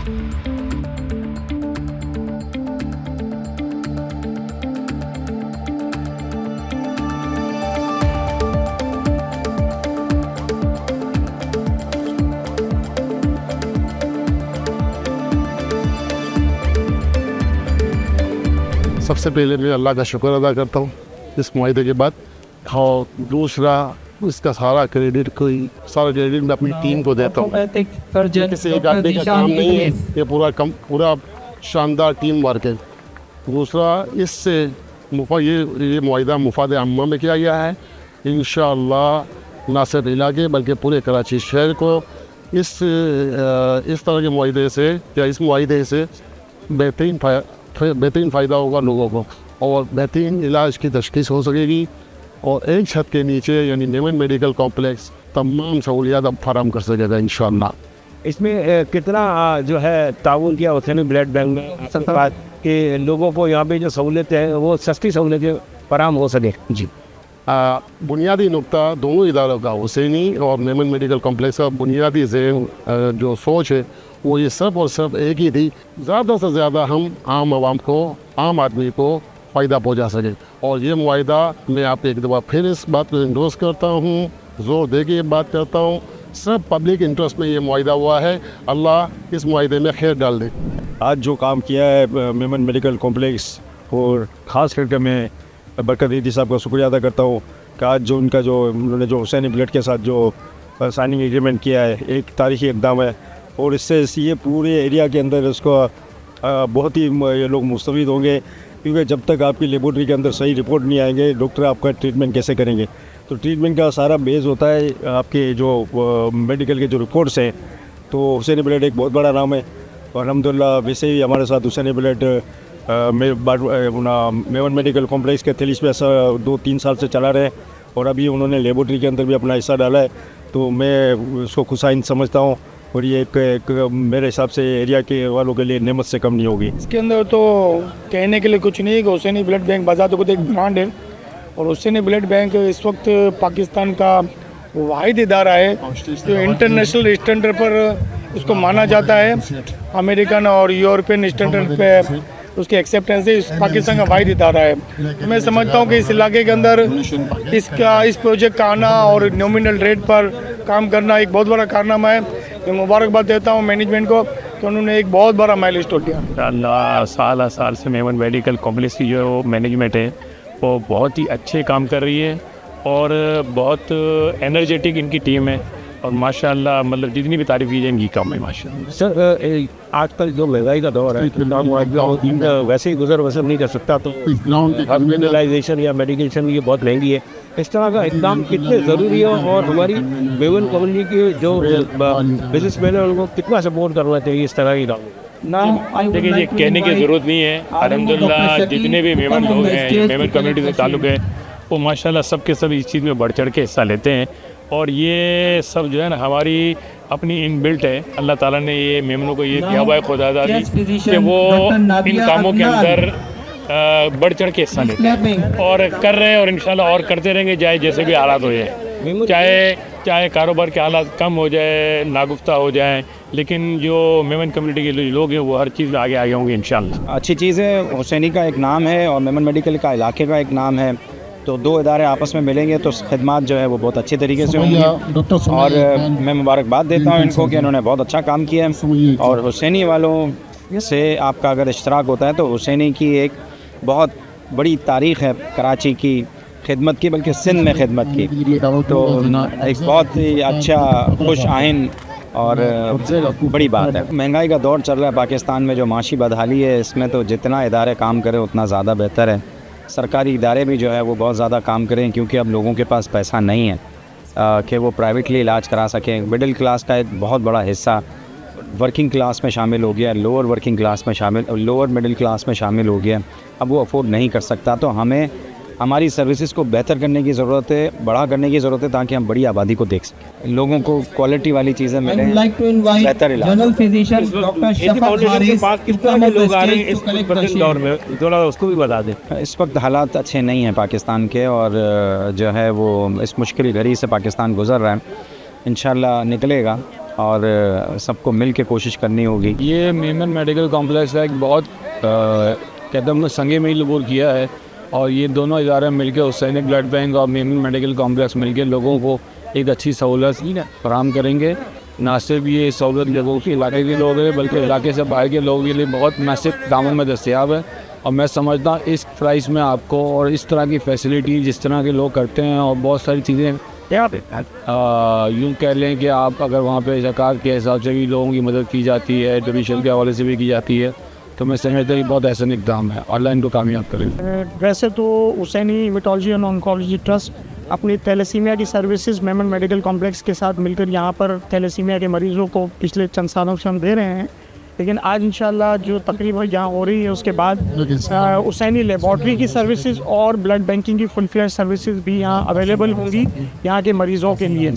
सबसे पहले मैं अल्लाह का शुक्र अदा करता हूँ इस मुआहदे के बाद, और दूसरा इसका सारा क्रेडिट मैं अपनी टीम को देता हूँ। किसी एक आदमी का काम नहीं है, ये पूरा शानदार टीम वर्क है। दूसरा, इससे ये मुआहदा मुफाद अम्मा में किया गया है। इंशाअल्लाह ना सिर्फ इलाके बल्कि पूरे कराची शहर को इस तरह के मुआहदे से या इस मुआहदे से बेहतरीन फ़ायदा होगा लोगों को, और बेहतरीन इलाज की तशख़ीस हो सकेगी, और एक छत के नीचे यानी मेमन मेडिकल कॉम्प्लेक्स तमाम सहूलियात अब फराहम कर सकेगा इंशाअल्लाह। इसमें कितना जो है ताउन किया हुसैनी ब्लड बैंक में कि लोगों को यहाँ पे जो सहूलियतें हैं वो सस्ती सहूलियतें फराहम हो सके? जी, बुनियादी नुक्ता दोनों इदारों का, हुसैनी और मेमन मेडिकल कॉम्प्लेक्स का बुनियादी जो सोच है वो ये सब और सब एक ही थी, ज़्यादा से ज़्यादा हम आम आदमी को फ़ायदा पहुंचा सकें। और ये मुआहदा मैं आप एक दफ़ा फिर इस बात पर इंडोर्स करता हूँ, ज़ोर दे के ये बात करता हूँ, सब पब्लिक इंटरेस्ट में ये मुआहदा हुआ है। अल्लाह इस मुआहदे में खैर डाल दे। आज जो काम किया है मेमन मेडिकल कॉम्प्लेक्स, और ख़ास करके मैं बरकत दीदी साहब का शुक्रिया अदा करता हूँ कि आज उन्होंने जो हुसैनी ब्लड के साथ जो साइनिंग एग्रीमेंट किया है, एक तारीखी इक़दाम है, और इससे ये पूरे एरिया के अंदर इसको बहुत ही ये लोग मुस्तफ़ीद होंगे, क्योंकि जब तक आपकी लेबोरेटरी के अंदर सही रिपोर्ट नहीं आएंगे, डॉक्टर आपका ट्रीटमेंट कैसे करेंगे। तो ट्रीटमेंट का सारा बेस होता है आपके जो मेडिकल के जो रिपोर्ट्स हैं। तो हुसैनी ब्लड एक बहुत बड़ा नाम है, और अल्हम्दुलिल्लाह वैसे ही हमारे साथ Husaini blood Memon medical complex के 43 ऐसा 2-3 साल से चला रहे, और अभी उन्होंने लेबोरेटरी के अंदर भी अपना हिस्सा डाला है। तो मैं उसको खुशाइन समझता हूँ, और ये एक मेरे हिसाब से एरिया के वालों के लिए नेमत से कम नहीं होगी। इसके अंदर तो कहने के लिए कुछ नहीं है कि हुसैनी ब्लड बैंक बाज़ात खुद एक ब्रांड है, और हुसैनी ब्लड बैंक इस वक्त पाकिस्तान का वाहिद इदारा है जो इंटरनेशनल स्टैंडर्ड पर उसको माना जाता है। अमेरिकन और यूरोपियन स्टैंडर्ड पे उसकी एक्सेप्टेंस है, इस पाकिस्तान का वाहिद इदारा है। तो मैं समझता हूँ कि इस इलाके के अंदर इस प्रोजेक्ट का आना और नॉमिनल रेट पर काम करना एक बहुत बड़ा कारनामा है। मैं मुबारकबाद देता हूँ मैनेजमेंट को कि उन्होंने एक बहुत बड़ा माइलस्टोन किया। अल्लाह साल से मेमन मेडिकल कॉम्प्लेक्स की जो मैनेजमेंट है वो बहुत ही अच्छे काम कर रही है, और बहुत एनर्जेटिक इनकी टीम है, और माशाल्लाह मतलब जितनी भी तारीफ़ की जाए इनकी कम है माशाल्लाह। सर आजकल जो महंगाई का दौर है, वैसे ही गुजर बसर नहीं कर सकता, तो हॉस्पिटलाइजेशन या मेडिकेशन ये बहुत महंगी है। इस तरह का इक़दाम कितने ज़रूरी है, और हमारी मेमन कम्युनिटी के जो बिजनेसमैन हैं उनको कितना सपोर्ट करना चाहिए इस तरह की काम? देखिए, ये कहने की ज़रूरत नहीं है। अल्हम्दुलिल्लाह जितने भी मेमन लोग हैं, मेमन कम्युनिटी से ताल्लुक़ है, वो माशाल्लाह सब के सब इस चीज़ में बढ़ चढ़ के हिस्सा लेते हैं, और ये सब जो है ना हमारी अपनी इनबिल्ट है। अल्लाह ताला ने ये मेमनों को ये दिया हुआ है खुदादादी कि वो इन कामों के अंदर बढ़ चढ़ के हिस्सा लेते हैं और कर रहे हैं, और इंशाल्लाह और करते रहेंगे, चाहे जैसे भी हालात हो जाए, चाहे कारोबार के हालात कम हो जाए, नागुफ्ता हो जाए, लेकिन जो मेमन कम्युनिटी के लोग हैं वो हर चीज़ में आगे होंगे इंशाल्लाह। अच्छी चीज़ है, हुसैनी का एक नाम है और मेमन मेडिकल का इलाके का एक नाम है, तो दो इदारे आपस में मिलेंगे तो खिदमत जो है वो बहुत अच्छे तरीके से होंगी। और मैं मुबारकबाद देता हूँ इनको कि इन्होंने बहुत अच्छा काम किया है। और हुसैनी वालों से आपका अगर इश्तराक होता है तो हुसैनी की एक बहुत बड़ी तारीख़ है कराची की खिदमत की, बल्कि सिंध में खिदमत की, तो एक बहुत ही अच्छा खुश आइन और बड़ी बात है। महंगाई का दौर चल रहा है पाकिस्तान में, जो माशी बदहाली है, इसमें तो जितना इदारे काम करें उतना ज़्यादा बेहतर है। सरकारी इदारे भी जो है वो बहुत ज़्यादा काम करें, क्योंकि अब लोगों के पास पैसा नहीं है कि वो प्राइवेटली इलाज करा सकें। मिडिल क्लास का एक बहुत बड़ा हिस्सा वर्किंग क्लास में शामिल हो गया, लोअर मिडिल क्लास में शामिल हो गया, अब वो अफोर्ड नहीं कर सकता। तो हमें हमारी सर्विसेज को बेहतर करने की ज़रूरत है, बड़ा करने की ज़रूरत है, ताकि हम बड़ी आबादी को देख सकें, लोगों को क्वालिटी वाली चीज़ें मिलें, बेहतर इलाज। उसको भी बता दें। इस वक्त हालात अच्छे नहीं हैं पाकिस्तान के, और जो है वो इस मुश्किल घड़ी से पाकिस्तान गुज़र रहा है, इंशाल्लाह निकलेगा। और सबको मिल के कोशिश करनी होगी। ये मेमन मेडिकल कॉम्प्लेक्स है, एक बहुत कहते हैं संगे में ही लोगों किया है, और ये दोनों इदारे मिलकर हुसैनी ब्लड बैंक और मेमन मेडिकल कॉम्प्लेक्स मिलकर लोगों को एक अच्छी सहूलत फराहम करेंगे। ना सिर्फ ये सहूलत लोगों के इलाके के लोग हैं, बल्कि इलाके से बाहर के लोगों के लिए बहुत मैसिव दामों में दस्तियाब है। और मैं समझता हूँ इस प्राइस में आपको और इस तरह की फैसिलिटी जिस तरह के लोग करते हैं, और बहुत सारी चीज़ें यूँ कह लें कि आप अगर वहाँ पे ज़कात के हिसाब से भी लोगों की मदद की जाती है, डोनेशन के हवाले से भी की जाती है, तो मैं समझता हूँ बहुत ऐसा इक़दाम है, अल्लाह इनको कामयाब करे। वैसे तो Husaini haematology and oncology trust अपनी थैलेसीमिया की सर्विसेज मेमन मेडिकल कॉम्प्लेक्स के साथ मिलकर यहाँ पर थैलेसीमिया के मरीज़ों को पिछले चंद सालों से हम दे रहे हैं। लेकिन आज इंशाल्लाह जो तकरीब यहाँ हो रही है उसके बाद हुसैनी लेबॉर्ट्री की सर्विसेज और ब्लड बैंकिंग की फुल फ्लेज सर्विसेज भी यहाँ अवेलेबल होंगी यहाँ के मरीज़ों के लिए।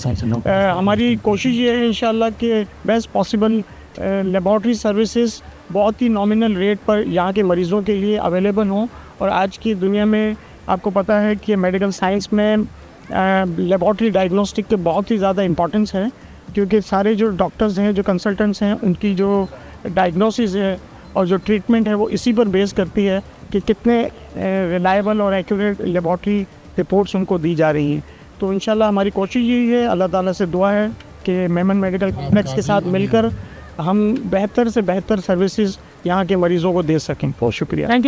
हमारी कोशिश ये है इंशाल्लाह कि बेस्ट पॉसिबल लेबॉर्ट्री सर्विसेज बहुत ही नॉमिनल रेट पर यहाँ के मरीज़ों के लिए अवेलेबल हों। और आज की दुनिया में आपको पता है कि मेडिकल साइंस में लेबॉर्ट्री डायग्नोस्टिक के बहुत ही ज़्यादा इम्पोर्टेंस है, क्योंकि सारे जो डॉक्टर्स हैं, जो कंसल्टेंट्स हैं, उनकी जो डायग्नोसिस है और जो ट्रीटमेंट है वो इसी पर बेस करती है कि कितने रिलायबल और एक्यूरेट लेबॉर्ट्री रिपोर्ट्स उनको दी जा रही हैं। तो इंशाल्लाह हमारी कोशिश यही है, अल्लाह ताला से दुआ है कि मेमन मेडिकल कॉम्प्लेक्स के साथ मिलकर हम बेहतर से बेहतर सर्विसेज यहाँ के मरीज़ों को दे सकें। बहुत शुक्रिया, थैंक यू।